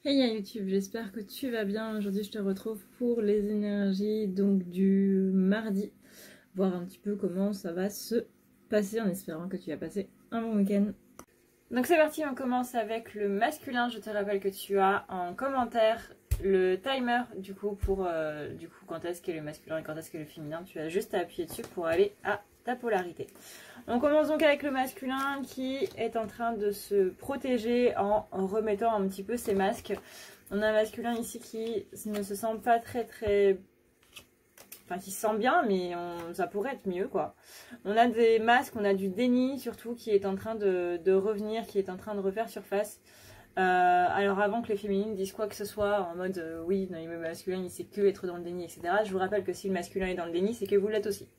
Hey à YouTube, j'espère que tu vas bien. Aujourd'hui je te retrouve pour les énergies donc du mardi. Voir un petit peu comment ça va se passer en espérant que tu vas passer un bon week-end. Donc c'est parti, on commence avec le masculin. Je te rappelle que tu as en commentaire le timer du coup pour quand est-ce qu'est le masculin et quand est-ce qu'est le féminin. Tu as juste à appuyer dessus pour aller à ta polarité. On commence donc avec le masculin qui est en train de se protéger en remettant un petit peu ses masques. On a un masculin ici qui ne se sent pas très... Enfin, qui se sent bien, mais ça pourrait être mieux, quoi. On a des masques, on a du déni, surtout, qui est en train de revenir, qui est en train de refaire surface. Alors, avant que les féminines disent quoi que ce soit, en mode oui, non, le masculin, il sait que être dans le déni, etc. Je vous rappelle que si le masculin est dans le déni, c'est que vous l'êtes aussi.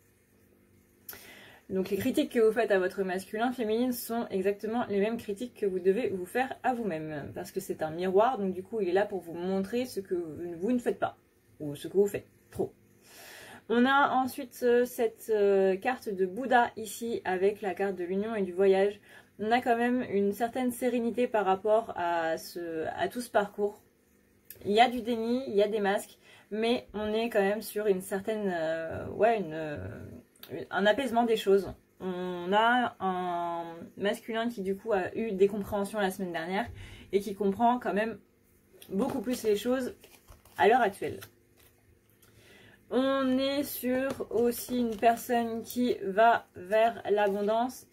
Donc les critiques que vous faites à votre masculin féminine sont exactement les mêmes critiques que vous devez vous faire à vous-même. Parce que c'est un miroir, donc du coup il est là pour vous montrer ce que vous ne faites pas. Ou ce que vous faites trop. On a ensuite cette carte de Bouddha ici avec la carte de l'union et du voyage. On a quand même une certaine sérénité par rapport à tout ce parcours. Il y a du déni, il y a des masques, mais on est quand même sur une certaine... un apaisement des choses. On a un masculin qui du coup a eu des compréhensions la semaine dernière et qui comprend quand même beaucoup plus les choses à l'heure actuelle. On est sur aussi une personne qui va vers l'abondance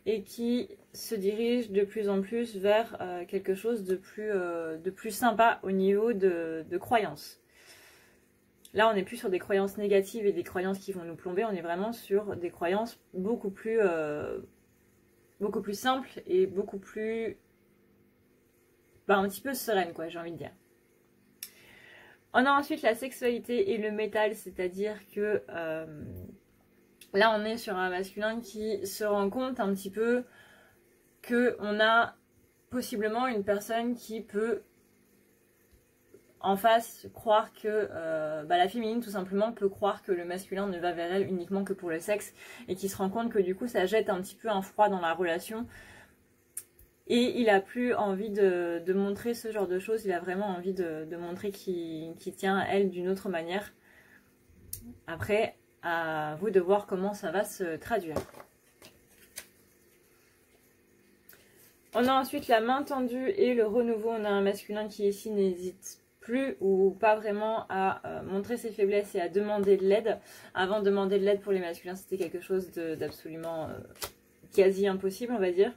et qui se dirige de plus en plus vers quelque chose de plus sympa au niveau de croyances. Là, on n'est plus sur des croyances négatives et des croyances qui vont nous plomber, on est vraiment sur des croyances beaucoup plus simples et beaucoup plus... un petit peu sereines, quoi, j'ai envie de dire. On a ensuite la sexualité et le métal, c'est-à-dire que là, on est sur un masculin qui se rend compte un petit peu qu'on a possiblement une personne qui peut... en face, croire que la féminine tout simplement peut croire que le masculin ne va vers elle uniquement que pour le sexe et qui se rend compte que du coup ça jette un petit peu un froid dans la relation et il a plus envie de montrer ce genre de choses, il a vraiment envie de montrer qu'il tient à elle d'une autre manière. Après, à vous de voir comment ça va se traduire. On a ensuite la main tendue et le renouveau. On a un masculin qui ici n'hésite plus ou pas vraiment à montrer ses faiblesses et à demander de l'aide. Avant de demander de l'aide pour les masculins, c'était quelque chose d'absolument quasi impossible, on va dire.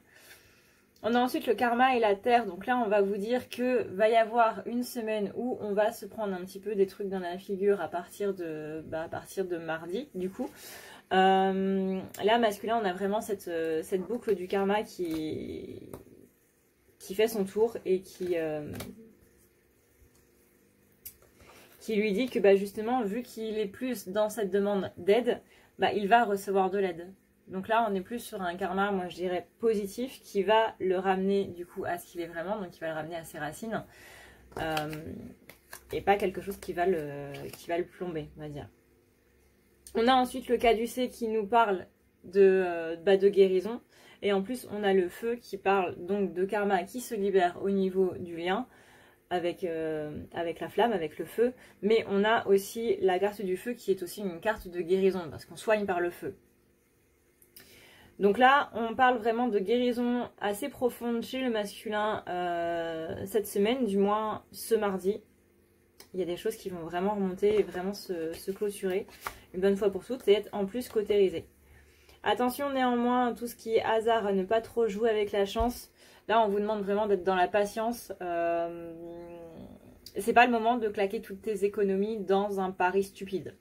On a ensuite le karma et la terre. Donc là, on va vous dire que va y avoir une semaine où on va se prendre un petit peu des trucs dans la figure à partir de mardi, du coup. Là, masculin, on a vraiment cette boucle du karma qui fait son tour et qui lui dit que justement, vu qu'il est plus dans cette demande d'aide, il va recevoir de l'aide. Donc là, on est plus sur un karma, moi je dirais positif, qui va le ramener du coup à ce qu'il est vraiment, donc qui va le ramener à ses racines, et pas quelque chose qui va le plomber, on va dire. On a ensuite le caducée qui nous parle de guérison, et en plus on a le feu qui parle donc de karma qui se libère au niveau du lien, avec la flamme, avec le feu, mais on a aussi la carte du feu qui est aussi une carte de guérison, parce qu'on soigne par le feu. Donc là, on parle vraiment de guérison assez profonde chez le masculin cette semaine, du moins ce mardi. Il y a des choses qui vont vraiment remonter et vraiment se clôturer une bonne fois pour toutes et être en plus cautérisées. Attention néanmoins, tout ce qui est hasard, à ne pas trop jouer avec la chance. Là, on vous demande vraiment d'être dans la patience. C'est pas le moment de claquer toutes tes économies dans un pari stupide.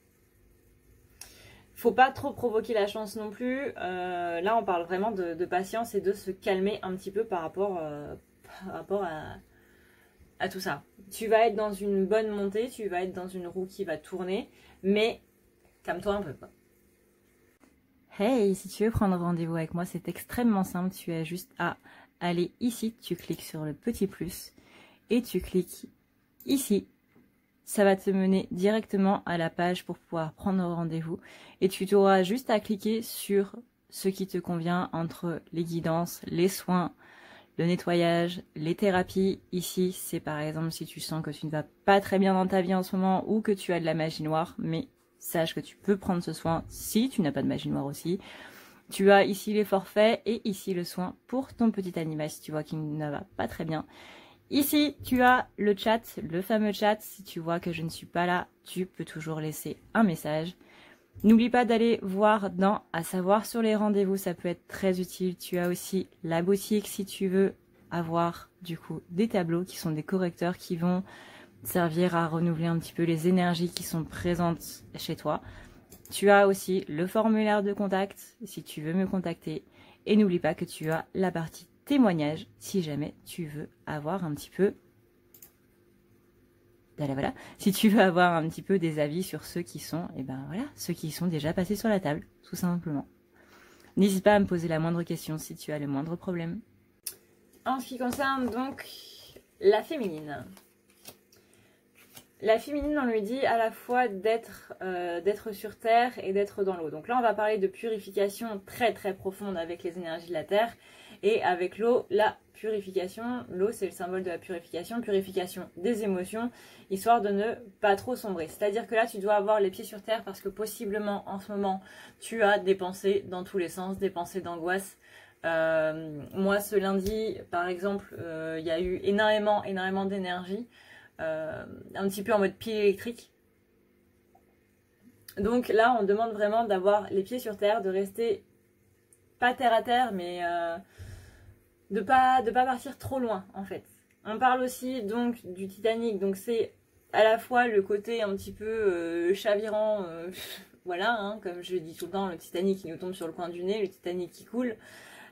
Faut pas trop provoquer la chance non plus. Là, on parle vraiment de patience et de se calmer un petit peu par rapport à tout ça. Tu vas être dans une bonne montée, tu vas être dans une roue qui va tourner, mais calme-toi un peu, quoi. Hey, si tu veux prendre rendez-vous avec moi, c'est extrêmement simple. Tu as juste à aller ici, tu cliques sur le petit plus et tu cliques ici. Ça va te mener directement à la page pour pouvoir prendre rendez-vous. Et tu auras juste à cliquer sur ce qui te convient entre les guidances, les soins, le nettoyage, les thérapies. Ici, c'est par exemple si tu sens que tu ne vas pas très bien dans ta vie en ce moment ou que tu as de la magie noire, mais sache que tu peux prendre ce soin si tu n'as pas de magie noire aussi. Tu as ici les forfaits et ici le soin pour ton petit animal si tu vois qu'il ne va pas très bien. Ici, tu as le chat, le fameux chat. Si tu vois que je ne suis pas là, tu peux toujours laisser un message. N'oublie pas d'aller voir dans à savoir sur les rendez-vous, ça peut être très utile. Tu as aussi la boutique si tu veux avoir du coup des tableaux qui sont des correcteurs qui vont servir à renouveler un petit peu les énergies qui sont présentes chez toi. Tu as aussi le formulaire de contact si tu veux me contacter. Et n'oublie pas que tu as la partie témoignage si jamais tu veux avoir un petit peu... Voilà. Si tu veux avoir un petit peu des avis sur ceux qui sont, et ben voilà, ceux qui sont déjà passés sur la table, tout simplement. N'hésite pas à me poser la moindre question si tu as le moindre problème. En ce qui concerne donc la féminine. La féminine, on lui dit à la fois d'être sur terre et d'être dans l'eau. Donc là, on va parler de purification très très profonde avec les énergies de la terre. Et avec l'eau, la purification. L'eau, c'est le symbole de la purification. Purification des émotions, histoire de ne pas trop sombrer. C'est-à-dire que là, tu dois avoir les pieds sur terre parce que possiblement, en ce moment, tu as des pensées dans tous les sens, des pensées d'angoisse. Moi, ce lundi, par exemple, il y a eu énormément d'énergie. Un petit peu en mode pile électrique. Donc là, on demande vraiment d'avoir les pieds sur terre, de rester pas terre à terre, mais de pas partir trop loin en fait. On parle aussi donc du Titanic, donc c'est à la fois le côté un petit peu chavirant, voilà, hein, comme je dis tout le temps, le Titanic qui nous tombe sur le coin du nez, le Titanic qui coule.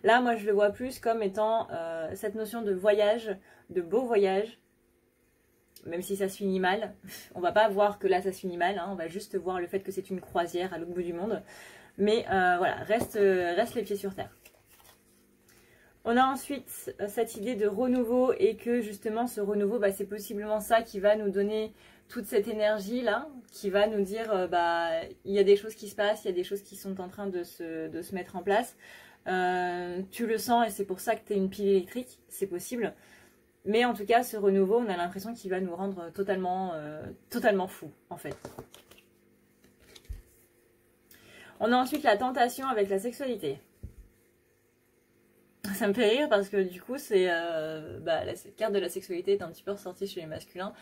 Là, moi, je le vois plus comme étant cette notion de voyage, de beau voyage, même si ça se finit mal. On va pas voir que là, ça se finit mal, hein, on va juste voir le fait que c'est une croisière à l'autre bout du monde. Mais voilà, reste les pieds sur terre. On a ensuite cette idée de renouveau et que justement ce renouveau, bah, c'est possiblement ça qui va nous donner toute cette énergie là, qui va nous dire bah il y a des choses qui se passent, il y a des choses qui sont en train de se mettre en place. Tu le sens et c'est pour ça que tu es une pile électrique, c'est possible. Mais en tout cas, ce renouveau, on a l'impression qu'il va nous rendre totalement fous en fait. On a ensuite la tentation avec la sexualité. Ça me fait rire parce que du coup, c'est la carte de la sexualité est un petit peu ressortie chez les masculins.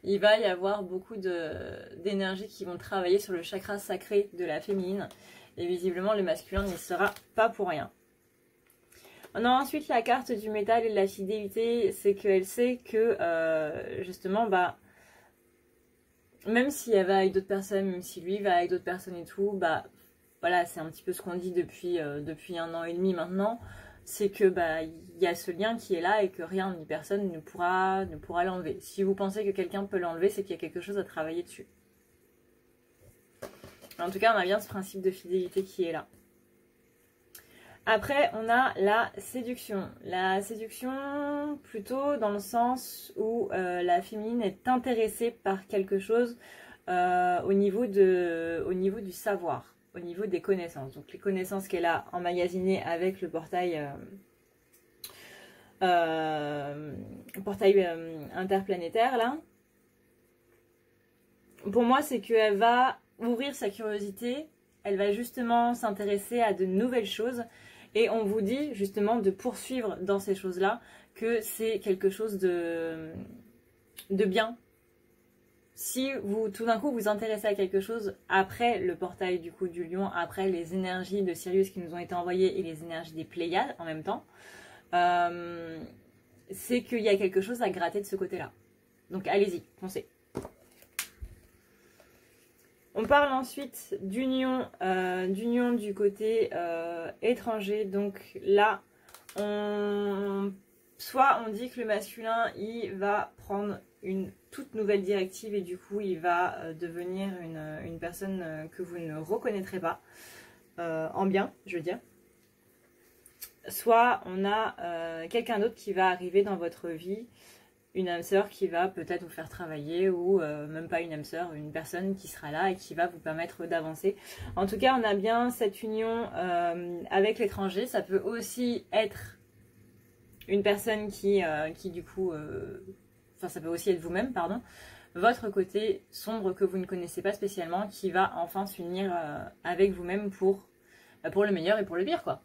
Il va y avoir beaucoup d'énergie qui vont travailler sur le chakra sacré de la féminine. Et visiblement, le masculin n'y sera pas pour rien. On a ensuite la carte du métal et de la fidélité. C'est qu'elle sait que, justement, bah, même si elle va avec d'autres personnes, même si lui va avec d'autres personnes et tout, bah, voilà, c'est un petit peu ce qu'on dit depuis 1 an et demi maintenant. C'est que bah il y a ce lien qui est là et que rien ni personne ne pourra l'enlever. Si vous pensez que quelqu'un peut l'enlever, c'est qu'il y a quelque chose à travailler dessus. En tout cas, on a bien ce principe de fidélité qui est là. Après, on a la séduction. La séduction, plutôt dans le sens où la féminine est intéressée par quelque chose au niveau du savoir. Au niveau des connaissances. Donc les connaissances qu'elle a emmagasinées avec le portail interplanétaire là. Pour moi, c'est qu'elle va ouvrir sa curiosité, elle va justement s'intéresser à de nouvelles choses et on vous dit justement de poursuivre dans ces choses-là, que c'est quelque chose de bien. Si vous, tout d'un coup, vous intéressez à quelque chose après le portail du coup du lion, après les énergies de Sirius qui nous ont été envoyées et les énergies des Pléiades en même temps, c'est qu'il y a quelque chose à gratter de ce côté-là. Donc allez-y, foncez. On parle ensuite d'union du côté étranger. Donc là, soit on dit que le masculin, il va prendre une toute nouvelle directive et du coup il va devenir une personne que vous ne reconnaîtrez pas, en bien je veux dire. Soit on a quelqu'un d'autre qui va arriver dans votre vie, une âme sœur qui va peut-être vous faire travailler ou même pas une âme sœur, une personne qui sera là et qui va vous permettre d'avancer. En tout cas, on a bien cette union avec l'étranger. Ça peut aussi être une personne qui du coup, enfin ça peut aussi être vous-même, pardon, votre côté sombre que vous ne connaissez pas spécialement, qui va enfin s'unir avec vous-même pour le meilleur et pour le pire, quoi.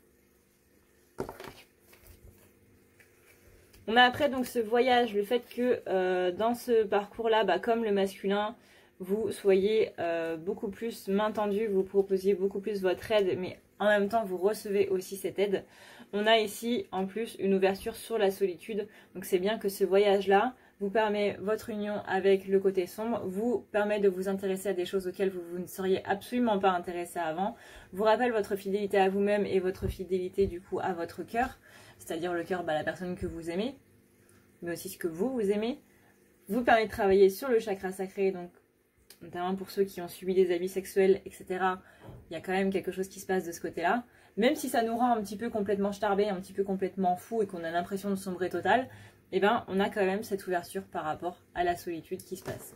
On a après donc ce voyage, le fait que dans ce parcours-là, comme le masculin, vous soyez beaucoup plus main tendue, vous proposiez beaucoup plus votre aide, mais en même temps vous recevez aussi cette aide. On a ici en plus une ouverture sur la solitude, donc c'est bien que ce voyage-là vous permet votre union avec le côté sombre, vous permet de vous intéresser à des choses auxquelles vous ne seriez absolument pas intéressé avant, vous rappelle votre fidélité à vous-même et votre fidélité du coup à votre cœur, c'est-à-dire le cœur, la personne que vous aimez, mais aussi ce que vous aimez, vous permet de travailler sur le chakra sacré, donc notamment pour ceux qui ont subi des abus sexuels, etc. Il y a quand même quelque chose qui se passe de ce côté-là. Même si ça nous rend un petit peu complètement starbé, un petit peu complètement fou et qu'on a l'impression de sombrer total, eh ben on a quand même cette ouverture par rapport à la solitude qui se passe.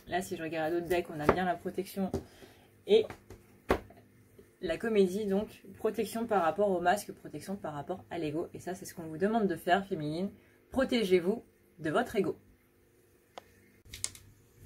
Là, si je regarde à d'autres decks, on a bien la protection et la comédie, donc protection par rapport au masque, protection par rapport à l'ego. Et ça, c'est ce qu'on vous demande de faire, féminine. Protégez-vous de votre ego.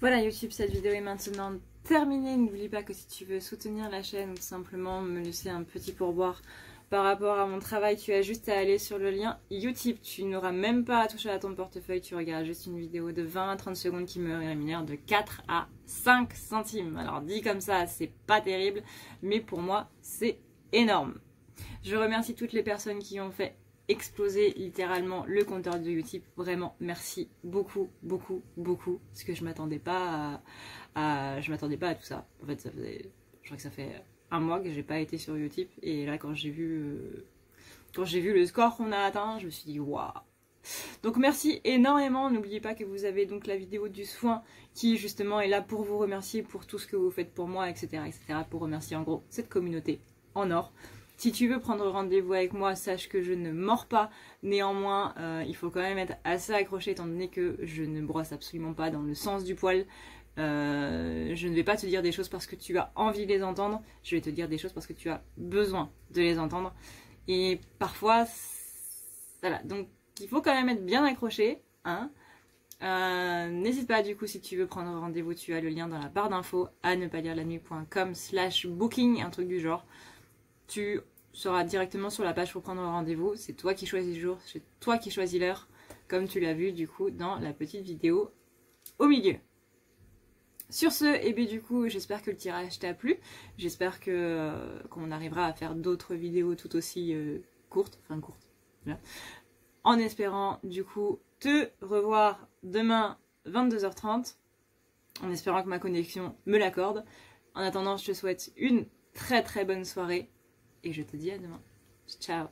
Voilà YouTube, cette vidéo est maintenant terminée. N'oublie pas que si tu veux soutenir la chaîne ou tout simplement me laisser un petit pourboire par rapport à mon travail, tu as juste à aller sur le lien Utip. Tu n'auras même pas à toucher à ton portefeuille, tu regardes juste une vidéo de 20 à 30 secondes qui me rémunère de 4 à 5 centimes. Alors dit comme ça, c'est pas terrible, mais pour moi, c'est énorme. Je remercie toutes les personnes qui ont fait exploser littéralement le compteur de Utip. Vraiment, merci beaucoup, beaucoup, beaucoup. Parce que je m'attendais pas à tout ça. En fait, je crois que ça fait un mois que j'ai pas été sur Utip. Et là, quand j'ai vu le score qu'on a atteint, je me suis dit waouh. Donc merci énormément. N'oubliez pas que vous avez donc la vidéo du soin qui justement est là pour vous remercier pour tout ce que vous faites pour moi, etc., etc. Pour remercier en gros cette communauté en or. Si tu veux prendre rendez-vous avec moi, sache que je ne mords pas. Néanmoins, il faut quand même être assez accroché étant donné que je ne brosse absolument pas dans le sens du poil. Je ne vais pas te dire des choses parce que tu as envie de les entendre. Je vais te dire des choses parce que tu as besoin de les entendre. Et parfois, voilà. Donc, il faut quand même être bien accroché. Hein. N'hésite pas du coup si tu veux prendre rendez-vous, tu as le lien dans la barre d'infos à ne pas lire la nuit.com/booking, un truc du genre. Tu seras directement sur la page pour prendre rendez-vous. C'est toi qui choisis le jour, c'est toi qui choisis l'heure, comme tu l'as vu du coup dans la petite vidéo au milieu. Sur ce, et bien du coup, j'espère que le tirage t'a plu. J'espère qu'on arrivera à faire d'autres vidéos tout aussi courtes, voilà. En espérant du coup te revoir demain 22h30, en espérant que ma connexion me l'accorde. En attendant, je te souhaite une très très bonne soirée. Et je te dis à demain. Ciao.